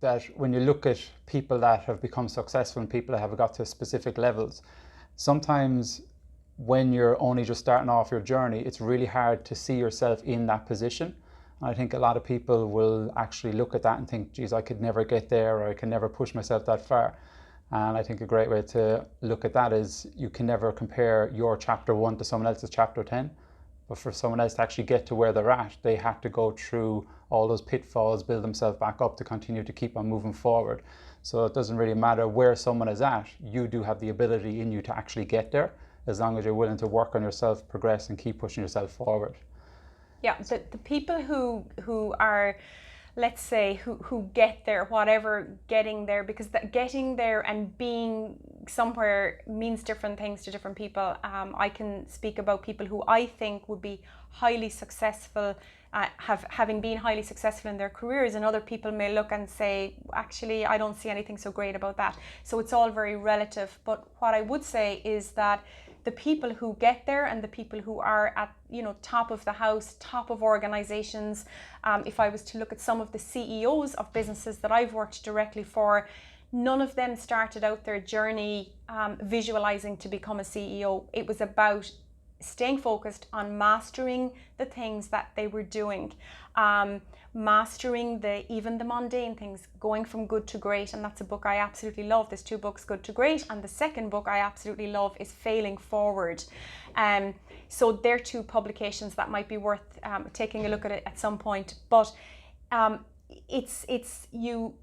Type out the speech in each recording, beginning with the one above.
that when you look at people that have become successful and people that have got to specific levels, sometimes when you're only just starting off your journey, it's really hard to see yourself in that position. And I think a lot of people will actually look at that and think, geez, I could never get there, or I can never push myself that far. And I think a great way to look at that is you can never compare your chapter 1 to someone else's chapter 10. But for someone else to actually get to where they're at, they have to go through all those pitfalls, build themselves back up to continue to keep on moving forward. So it doesn't really matter where someone is at, you do have the ability in you to actually get there, as long as you're willing to work on yourself, progress, and keep pushing yourself forward. Yeah, the people who are, let's say, who get there, whatever getting there, because that getting there and being somewhere means different things to different people. I can speak about people who I think would be highly successful, having been highly successful in their careers, and other people may look and say, actually, I don't see anything so great about that. So it's all very relative. But what I would say is that the people who get there and the people who are at, top of the house, top of organizations, if I was to look at some of the CEOs of businesses that I've worked directly for, none of them started out their journey visualizing to become a CEO. It was about staying focused on mastering the things that they were doing, mastering even the mundane things, going from good to great. And that's a book I absolutely love. There's 2 books, Good to Great, and the second book I absolutely love is Failing Forward. So they're 2 publications that might be worth taking a look at it at some point. But it's you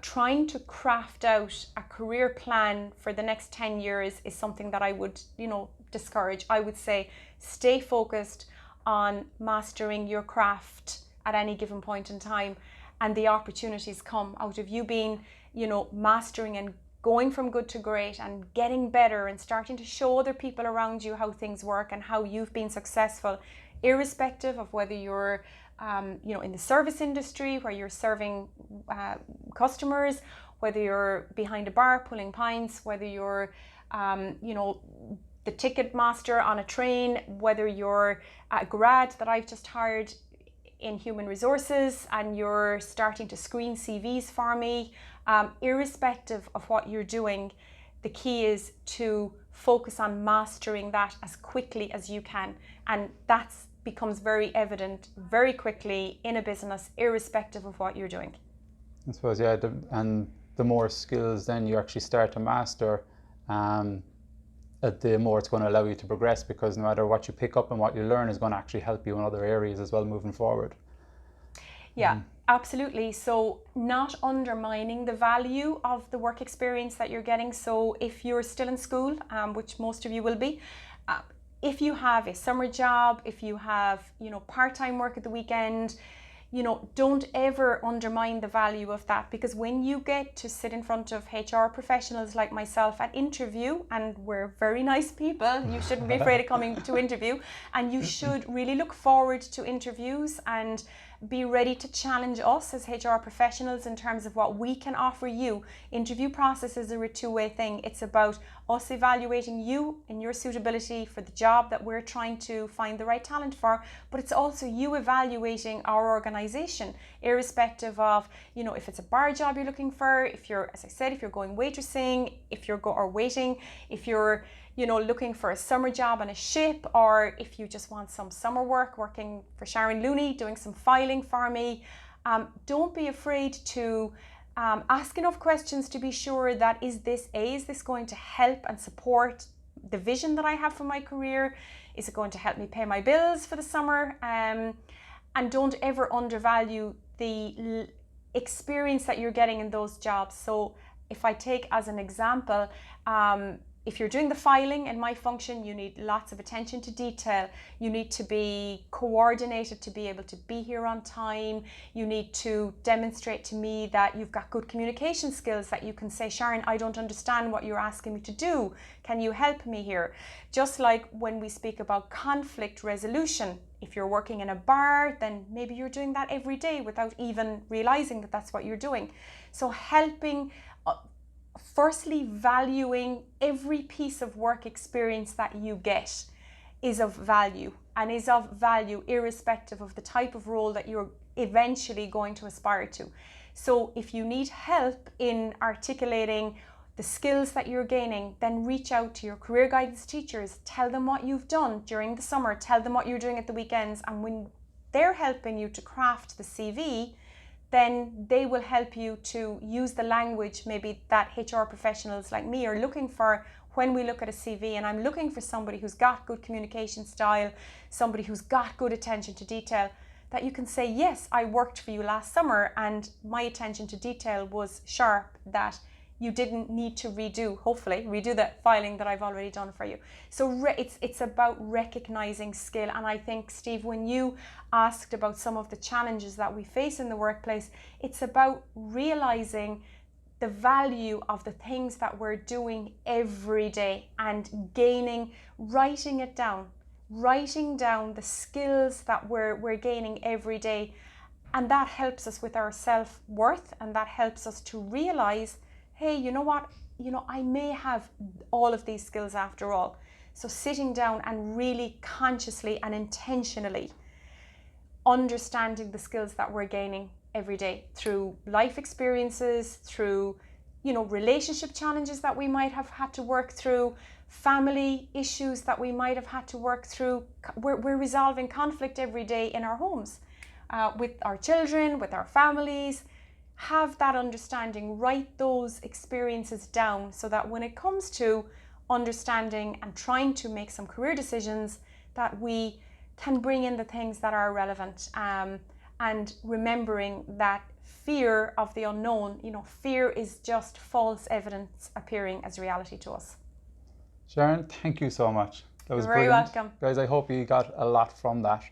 trying to craft out a career plan for the next 10 years is something that I would, discourage. I would say stay focused on mastering your craft at any given point in time, and the opportunities come out of you being, mastering and going from good to great and getting better and starting to show other people around you how things work and how you've been successful, irrespective of whether you're in the service industry where you're serving customers, whether you're behind a bar pulling pints, whether you're the ticket master on a train, whether you're a grad that I've just hired in human resources and you're starting to screen CVs for me, irrespective of what you're doing, the key is to focus on mastering that as quickly as you can. And that becomes very evident very quickly in a business, irrespective of what you're doing. I suppose, yeah, and the more skills then you actually start to master, the more it's going to allow you to progress, because no matter what you pick up and what you learn is going to actually help you in other areas as well moving forward. Yeah, absolutely. So not undermining the value of the work experience that you're getting. So if you're still in school, which most of you will be, if you have a summer job, if you have, part-time work at the weekend, don't ever undermine the value of that, because when you get to sit in front of HR professionals like myself at interview, and we're very nice people, you shouldn't be afraid of coming to interview, and you should really look forward to interviews and be ready to challenge us as HR professionals in terms of what we can offer you. Interview processes are a 2-way thing. It's about us evaluating you and your suitability for the job that we're trying to find the right talent for, but it's also you evaluating our organization, irrespective of, if it's a bar job you're looking for, if you're, as I said, if you're going waitressing, if you're waiting, if you're looking for a summer job on a ship, or if you just want some summer work working for Sharon, Looney, doing some filing for me. Don't be afraid to ask enough questions to be sure that is this going to help and support the vision that I have for my career? Is it going to help me pay my bills for the summer? And don't ever undervalue the experience that you're getting in those jobs. So if I take as an example, if you're doing the filing in my function, you need lots of attention to detail. You need to be coordinated to be able to be here on time. You need to demonstrate to me that you've got good communication skills, that you can say, Sharon, I don't understand what you're asking me to do. Can you help me here? Just like when we speak about conflict resolution, if you're working in a bar, then maybe you're doing that every day without even realizing that that's what you're doing. So helping, firstly, valuing every piece of work experience that you get is of value, and is of value irrespective of the type of role that you're eventually going to aspire to. So if you need help in articulating the skills that you're gaining, then reach out to your career guidance teachers. Tell them what you've done during the summer. Tell them what you're doing at the weekends. And when they're helping you to craft the CV, then they will help you to use the language maybe that HR professionals like me are looking for when we look at a CV. And I'm looking for somebody who's got good communication style, somebody who's got good attention to detail, that you can say, yes, I worked for you last summer and my attention to detail was sharp, that you didn't need to hopefully redo that filing that I've already done for you. So it's about recognizing skill. And I think, Steve, when you asked about some of the challenges that we face in the workplace, it's about realizing the value of the things that we're doing every day and writing down the skills that we're gaining every day. And that helps us with our self-worth, and that helps us to realize, hey, you know what? I may have all of these skills after all. So sitting down and really consciously and intentionally understanding the skills that we're gaining every day through life experiences, through, relationship challenges that we might have had to work through, family issues that we might have had to work through. We're resolving conflict every day in our homes, with our children, with our families. Have that understanding, write those experiences down so that when it comes to understanding and trying to make some career decisions, that we can bring in the things that are relevant, and remembering that fear of the unknown, fear is just false evidence appearing as reality to us. Sharon, thank you so much. That was You're very brilliant. welcome. Guys, I hope you got a lot from that.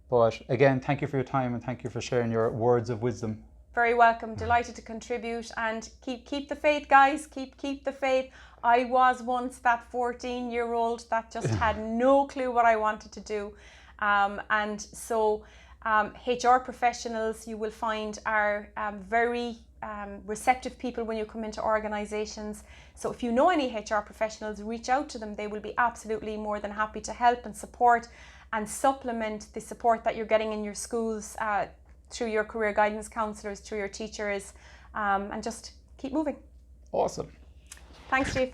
But again, thank you for your time and thank you for sharing your words of wisdom. Very welcome. Delighted to contribute, and keep the faith, guys. Keep the faith. I was once that 14-year-old that just had no clue what I wanted to do. And so HR professionals, you will find, are very receptive people when you come into organizations. So if you know any HR professionals, reach out to them. They will be absolutely more than happy to help and support and supplement the support that you're getting in your schools, through your career guidance counsellors, through your teachers, and just keep moving. Awesome. Thanks, Steve.